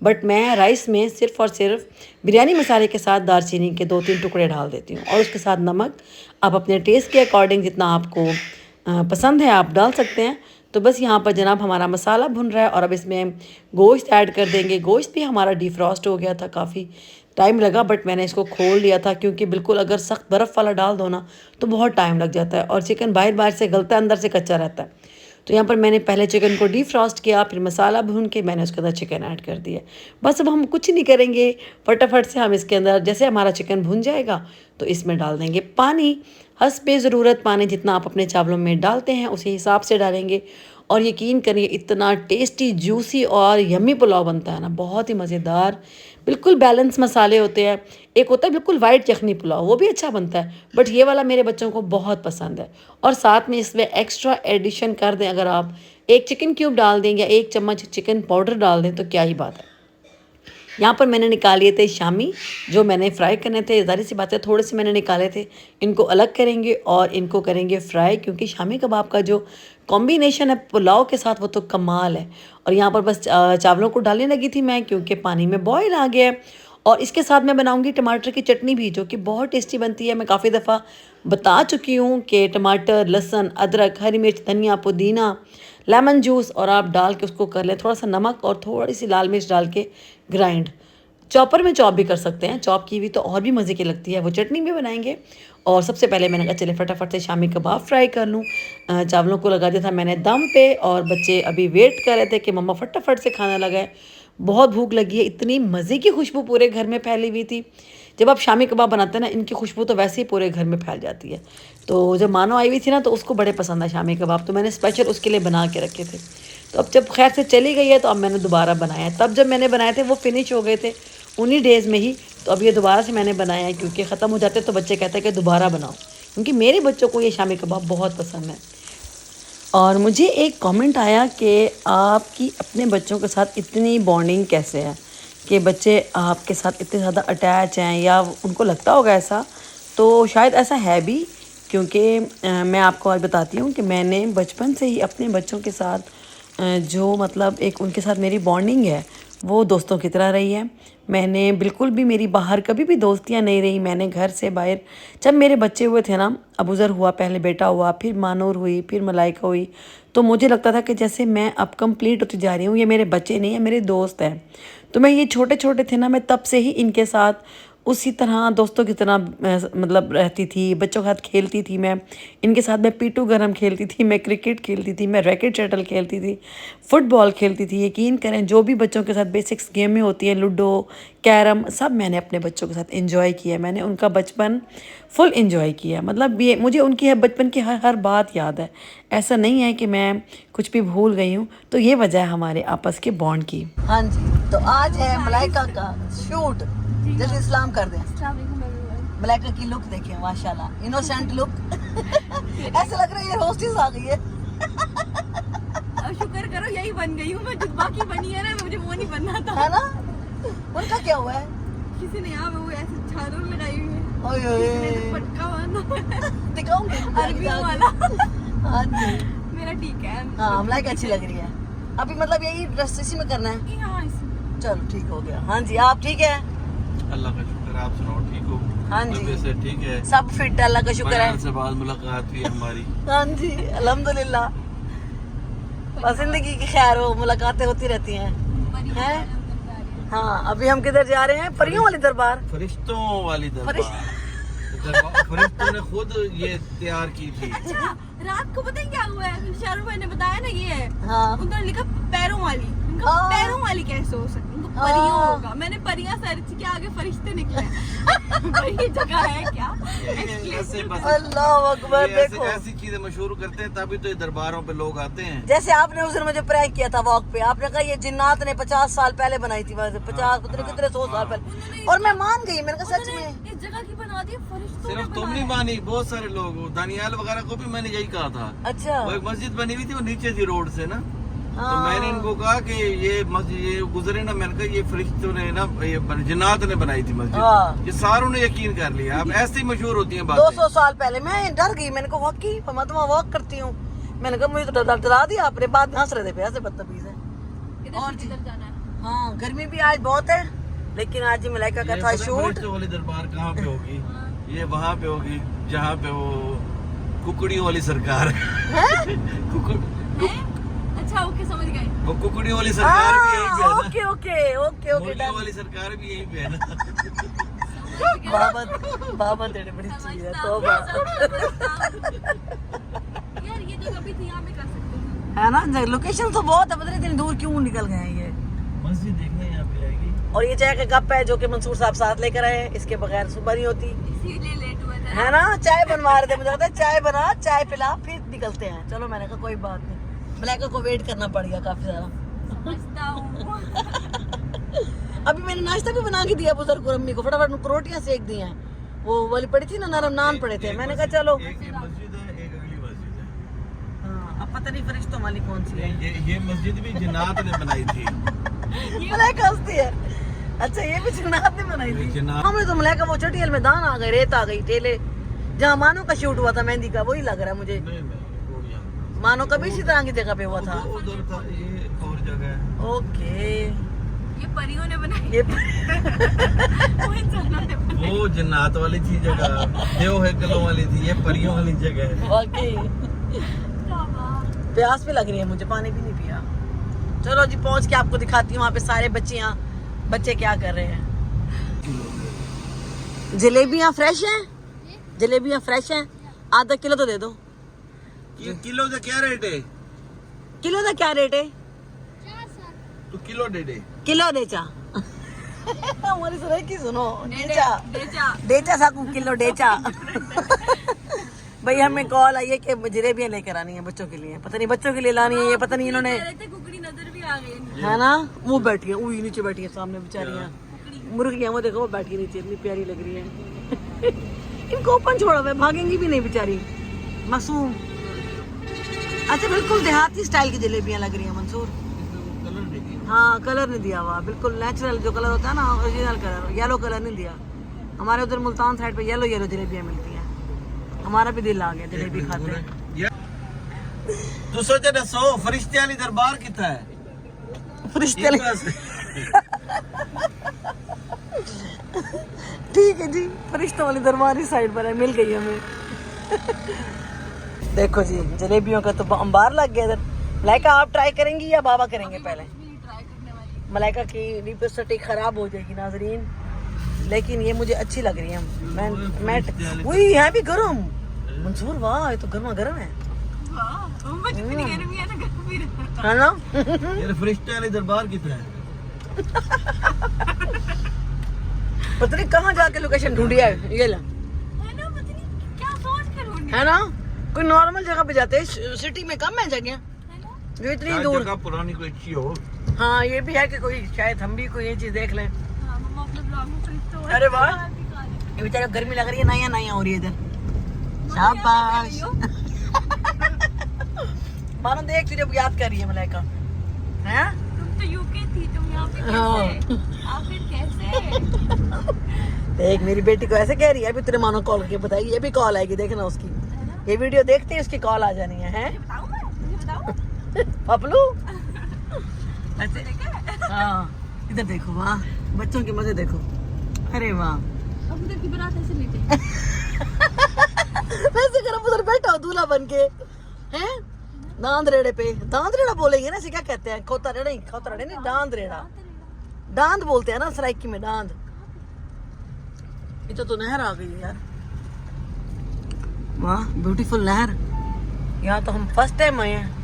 But मैं rice में सिर्फ़ और सिर्फ बिरयानी मसाले के साथ दालचीनी के 2-3 टुकड़े डाल देती हूँ, और उसके साथ नमक आप अपने टेस्ट के अकॉर्डिंग जितना आपको पसंद है आप डाल सकते हैं। तो बस यहाँ पर जनाब हमारा मसाला भुन रहा है, और अब इसमें गोश्त ऐड कर देंगे। गोश्त भी हमारा डिफ्रॉस्ट हो गया था, काफ़ी टाइम लगा, बट मैंने इसको खोल लिया था क्योंकि बिल्कुल अगर सख्त बर्फ़ वाला डाल दो ना तो बहुत टाइम लग जाता है, और चिकन बाहर से गलता है, अंदर से कच्चा रहता है। तो यहाँ पर मैंने पहले चिकन को डिफ्रॉस्ट किया, फिर मसाला भून के मैंने उसके अंदर चिकन ऐड कर दिया। बस अब हम कुछ नहीं करेंगे, फटाफट से हम इसके अंदर जैसे हमारा चिकन भुन जाएगा तो इसमें डाल देंगे पानी, हस्बे ज़रूरत पानी जितना आप अपने चावलों में डालते हैं उसी हिसाब से डालेंगे। और यकीन करिए इतना टेस्टी जूसी और यम्मी पुलाव बनता है ना, बहुत ही मज़ेदार, बिल्कुल बैलेंस मसाले होते हैं। एक होता है बिल्कुल वाइट यखनी पुलाव, वो भी अच्छा बनता है, बट ये वाला मेरे बच्चों को बहुत पसंद है। और साथ में इसमें एक्स्ट्रा एडिशन कर दें, अगर आप 1 चिकन क्यूब डाल दें या 1 चम्मच चिकन पाउडर डाल दें तो क्या ही बात है। यहाँ पर मैंने निकाल लिए थे शामी, जो मैंने फ्राई करने थे, ज़ाहिर सी बात है थोड़े से मैंने निकाले थे, इनको अलग करेंगे और इनको करेंगे फ्राई, क्योंकि शामी कबाब का जो कॉम्बिनेशन है पुलाव के साथ वो तो कमाल है। और यहाँ पर बस चावलों को डालने लगी थी मैं, क्योंकि पानी में बॉयल आ गया है। और इसके साथ मैं बनाऊंगी टमाटर की चटनी भी, जो कि बहुत टेस्टी बनती है। मैं काफ़ी दफ़ा बता चुकी हूँ कि टमाटर, लहसुन, अदरक, हरी मिर्च, धनिया, पुदीना, लेमन जूस और आप डाल के उसको कर लें, थोड़ा सा नमक और थोड़ी सी लाल मिर्च डाल के ग्राइंड, चॉपर में चॉप भी कर सकते हैं, चॉप की भी तो और भी मज़े की लगती है। वो चटनी भी बनाएंगे। और सबसे पहले मैंने कहा चले फटाफट से शामी कबाब फ्राई कर लूँ। चावलों को लगा दिया था मैंने दम पे, और बच्चे अभी वेट कर रहे थे कि मम्मा फटाफट से खाना लगाए, बहुत भूख लगी है। इतनी मज़े की खुशबू पूरे घर में फैली हुई थी। जब आप शामी कबाब बनाते हैं ना, इनकी खुशबू तो वैसे ही पूरे घर में फैल जाती है। तो जब मानो आई हुई थी ना तो उसको बड़े पसंद है शामी कबाब, तो मैंने स्पेशल उसके लिए बना के रखे थे। तो अब जब खैर से चली गई है तो अब मैंने दोबारा बनाया। तब जब मैंने बनाए थे वो फिनिश हो गए थे उन्हीं डेज़ में ही, तो अब ये दोबारा से मैंने बनाया है, क्योंकि ख़त्म हो जाते तो बच्चे कहते हैं कि दोबारा बनाओ, क्योंकि मेरे बच्चों को ये शामी कबाब बहुत पसंद है। और मुझे एक कमेंट आया कि आपकी अपने बच्चों के साथ इतनी बॉन्डिंग कैसे है, कि बच्चे आपके साथ इतने ज़्यादा अटैच हैं, या उनको लगता होगा ऐसा। तो शायद ऐसा है भी, क्योंकि मैं आपको आज बताती हूँ कि मैंने बचपन से ही अपने बच्चों के साथ जो मतलब एक उनके साथ मेरी बॉन्डिंग है वो दोस्तों की तरह रही है। मैंने बिल्कुल भी मेरी बाहर कभी भी दोस्तियाँ नहीं रही। मैंने घर से बाहर, जब मेरे बच्चे हुए थे ना, अबूज़र हुआ, पहले बेटा हुआ, फिर मानूर हुई, फिर मलाइका हुई, तो मुझे लगता था कि जैसे मैं अब कंप्लीट होती जा रही हूँ, ये मेरे बच्चे नहीं है, मेरे दोस्त हैं। तो मैं ये छोटे छोटे थे ना, मैं तब से ही इनके साथ उसी तरह दोस्तों की तरह मतलब रहती थी, बच्चों के साथ खेलती थी। मैं इनके साथ मैं पीटू गरम खेलती थी, मैं क्रिकेट खेलती थी, मैं रैकेट शटल खेलती थी, फुटबॉल खेलती थी। यकीन करें जो भी बच्चों के साथ बेसिक्स गेमें होती हैं, लूडो, कैरम, सब मैंने अपने बच्चों के साथ एंजॉय किया। मैंने उनका बचपन फुल एंजॉय किया। मतलब ये मुझे उनकी बचपन की हर बात याद है। ऐसा नहीं है कि मैं कुछ भी भूल गई हूँ। तो ये वजह है हमारे आपस के बॉन्ड की। हाँ जी, तो आज है मलाइका का शूट। जल्दी इस्लाम कर दें। मलाइका की लुक देखिए, माशाल्लाह, इनोसेंट लुक। ऐसा लग रहा है ये होस्टेस आ गई है। अब शुक्र करो यही बन गई हूँ मैं, जो बाकी बनी है ना, मुझे वो नहीं बनना था, है ना। उनका क्या हुआ है? किसी ने यहाँ पे वो ऐसे झालर लगाई हुई है, ओए किसी ने ओए, तो पटका बांधा दिखाऊंगी अरबियों वाला। हाँ जी, मेरा ठीक है। हाँ मलाइका अच्छी लग रही है। अभी मतलब यही ड्रेस इसी में करना है। यहाँ इस- चलो ठीक हो गया। हाँ जी, आप ठीक है? अल्लाह का शुक्र है, आप सुनाओ ठीक हो? हाँ जी। तबीयत से ठीक है? सब फिट है, अल्लाह का शुक्र है। बयान से बाद मुलाकात हुई हमारी। हाँ जी, अल्हम्दुलिल्लाह। बस जिंदगी की खैर हो, मुलाकातें होती रहती हैं। हैं? हाँ, अभी हम किधर जा रहे हैं? परियों वाली दरबार। फरिश्तों वाली दरबार। फरिश्तों ने खुद ये तैयार की थी। अच्छा, रात को पता है क्या हुआ है? शाहरुख भाई ने बताया ना, ये है हाँ उधर लिखा पैरों वाली। उनका हाँ। पैरों वाली कैसे हो सकती? उनको हाँ। परियों होगा। मैंने परियां सर्च किया, आगे फरिश्ते निकले। वही जगह है क्या? ऐसे बस अल्लाह अकबर। ये देखो ऐसी चीजें मशहूर करते हैं, तभी तो ये दरबारों पे लोग आते हैं। जैसे आपने उस दिन मुझे प्रैंक किया था वॉक पे, आपने कहा ये जिन्नात ने 50 साल पहले बनाई थी, 50 पता नहीं कितने 100 साल पहले, और मैं मान गई। मैंने कहा सच में इस जगह की बना दी फरिश्तों ने सिर्फ तुम बनाया। नहीं मानी, बहुत सारे लोग, दानियाल वगैरह को भी मैंने यही कहा था। अच्छा। वो एक मस्जिद बनी हुई थी, वो नीचे थी रोड से ना, तो हाँ। मैंने इनको कहा कि ये मस्जिद ये गुजरे ना, मैंने कहा ये फरिश्तों ने ना, ये जिन्नात ने बनाई थी हाँ। मस्जिद। ये सारों ने यकीन कर लिया। अब ऐसी मशहूर होती हैं बातें। 200 साल पहले मैं डर गई। मैंने कहा वाकई मैं तो वहाँ वॉक करती हूँ। मैंने कहा मुझे तो डरा दिया आपने, बाद में हंस रहे थे, ऐसे बदतमीज है। इधर और से जी। किधर जाना है? हाँ गर्मी भी आज बहुत है, लेकिन आज मलाइका का था शूट। फरिश्तों वाली दरबार कहाँ पे होगी? ये वहाँ पे होगी जहाँ पे वो कुकड़ी वाली सरकार अच्छा ओके समझ गए। वो कुकड़ी वाली सरकार भी यहीं पे है ना। ओके ओके ओके ओके मुर्गियों वाली सरकार भी यहीं पे है ना। बाबा बाबा तेरे बड़ी चीज है तो यार ये जगह भी थी, यहाँ पे कर सकते थे। है ना। लोकेशन तो बहुत है, पता नहीं इतनी दूर क्यों निकल गए हैं ये। मस्जिद देखने यहाँ पे आएगी। और ये चाय का कप है जो कि मंसूर साहब साथ लेकर आए हैं, इसके बगैर सुबह नहीं होती इसीलिए लेट हुआ था। है ना। चाय बनवा रहे थे, मुझे लगता है चाय बना चाय पिला फिर निकलते हैं। चलो मैंने कहा कोई बात नहीं, मलाइका को वेट करना पड़ेगा काफी सारा। समझता हूँ। अभी मैंने नाश्ता भी बना के दिया बुजुर्ग को, अम्मी को फटाफट रोटियां सेक दी हैं। वो वाली पड़ी थी ना नरम नान पड़े थे, मैंने कहा चलो। एक ये मस्जिद है, एक अगली मस्जिद है। हाँ, अब पता नहीं फरिश्तों वाली कौन सी है। ये मस्जिद भी जन्नात ने बनाई थी। मलाइका हंसती है। अच्छा ये भी जन्नत ने बनाई थी। जन्नत। हमने तो मलाइका वो चटियल में दान आ गए, रेत आ गई, टेले जहाँ मानो का शूट हुआ था मेहंदी का, वही लग रहा है मुझे। नहीं वो यहाँ मानो का भी इसी तरह की जगह पे हुआ था। उधर था, ये और जगह है। ओके ये परियों ने बनाई। ये वो इंसानों ने बनाई। वो जन्नत वाली थी जगह, देव है कलों वाली थी, ये परियों वाली जगह है। वाकई प्यास भी लग रही है मुझे, पानी भी नहीं पिया। चलो जी पहुंच के आपको दिखाती हूँ वहाँ पे सारे बच्चे क्या कर रहे हैं। जलेबियाँ फ्रेश हैं, जलेबियाँ फ्रेश हैं। आधा किलो तो दे दो। किलो का क्या रेट है? किलो का क्या रेट है? तो किलो दे दे। किलो डेचा हमारी सुनाई की सुनो, डेचा डेचा। डेचा साकू किलो डेचा। भाई हमें कॉल आई है कि जलेबियाँ लेकर आनी है बच्चों के लिए, पता नहीं बच्चों के लिए लानी है, ये पता नहीं इन्होंने। कुकड़ी नजर भी आ गई। है ना, वो बैठी है, वही नीचे बैठी है सामने बेचारियाँ मुर्गियाँ, वो देखो वो बैठी है नीचे, इतनी प्यारी लग रही है। इनको ओपन छोड़ा हुआ है, भागेंगी भी नहीं बेचारी, मासूम। अच्छा बिल्कुल देहाती स्टाइल की जलेबियाँ लग रही है मंसूर। कलर देखिए। हाँ कलर नहीं दिया हुआ, बिल्कुल नेचुरल जो कलर होता है ना, ओरिजिनल कलर, येलो कलर नहीं दिया। हमारे उधर मुल्तान साइड पे येलो येलो जलेबियाँ मिलती हैं, हमारा भी दिल आ गया जलेबी खाते हैं। तू सोचे दसो फरिश्ते वाली दरबार कितना है? फरिश्ते ठीक है जी, फरिश्तों वाली दरबार इस साइड पर है, मिल गई हमें। देखो जी जलेबियों का तो अंबार लग गया इधर। मलाइका आप ट्राई करेंगी या बाबा करेंगे पहले? ट्राई करने वाली। मलाइका की लिपस्टिक खराब हो जाएगी नाजरीन, लेकिन ये मुझे अच्छी लग रही है। मैं वही है भी गरम मंसूर, वाह ये तो गर्मा गर्म है। वाह बच्ची गर्मी है ना, गर्मी है ना। ये फरिश्ते वाली दरबार कितना है? पता नहीं कहाँ जाके लोकेशन ढूंढी है ये ला, है ना, पता नहीं क्या सोच कर ढूंढी है ना। कोई नॉर्मल जगह पे जाते हैं, सिटी में कम है जगह है ना। जो इतनी शायद दूर। जगह पुरानी कोई अच्छी हो। हाँ ये भी है कि कोई शायद हम भी कोई ये चीज देख लें। हाँ मम्मा अपने ब्लॉग में फरिश्तों वाली अरे वाह। दरबार दिखा रही ये बेचारे को गर्मी लग रही है, नया नया हो रही है इधर। है। शाबाश। मम्मी, मानो देख तुझे अब याद कर रही है मलाइका, हैं? तुम तो यूके थी, तुम यहाँ पे हाँ। कैसे? आखिर कैसे? देख मेरी बेटी को ऐसे कह रही है, अभी तेरे मानो कॉल करके बताएगी, ये भी कॉल आएगी देखना उसकी, ये वीडियो देखते ही उसकी कॉल आ जानी है, हैं? बताऊँ मैं? मुझे बताऊँ? पपलू ऐसे। देखा है? हाँ इधर देखो, वाह बच्चों के मजे देखो, अरे वाह। अब उधर की बारात ऐसे लेते हैं। वैसे कर उधर बैठा हो दूल्हा बन के, हैं? दांद रेड़े पे, दांद रेड़ा बोलेंगे ना, इसे क्या कहते हैं? खोता रेड़ा नहीं, खोता रेड़ा नहीं, दांद रेड़ा, दांद बोलते हैं ना सराइकी में, दांद। ये तो नहर आ गई है यार, वाह ब्यूटीफुल नहर। यहाँ तो हम फर्स्ट टाइम आए हैं।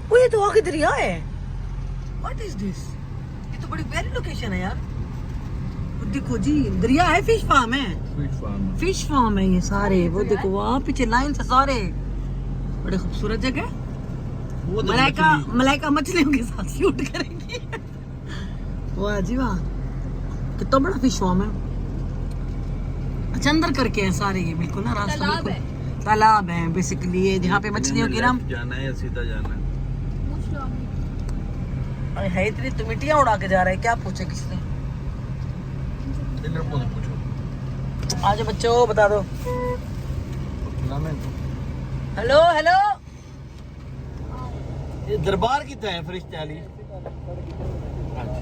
वो ये तो आगे दरिया है, व्हाट इज दिस? ये तो बड़ी प्यारी लोकेशन है यार। वो देखो जी दरिया है, फिश फार्म है, फिश फार्म है ये सारे। वो देखो वहाँ पीछे लाइन से सारे, बड़े खूबसूरत जगह। मलाइका मछलियों के साथ शूट करेंगी। वाह जी वाह, कितना बड़ा फिश फार्म है। अच्छा अंदर करके है सारे ये, बिल्कुल ना रास्ता, तालाब बिल्कुल है। तालाब है बेसिकली, ये जहाँ पे मछलियों की ना। जाना है या सीधा जाना है? अरे है इतनी तो मिट्टियाँ उड़ा के जा रहे हैं, क्या पूछे किसने? लड़कों से पूछो। आज बच्चों बता दो। नाम है तो। Hello hello. ये दरबार कितना है फरिश्ते वाली? अच्छा।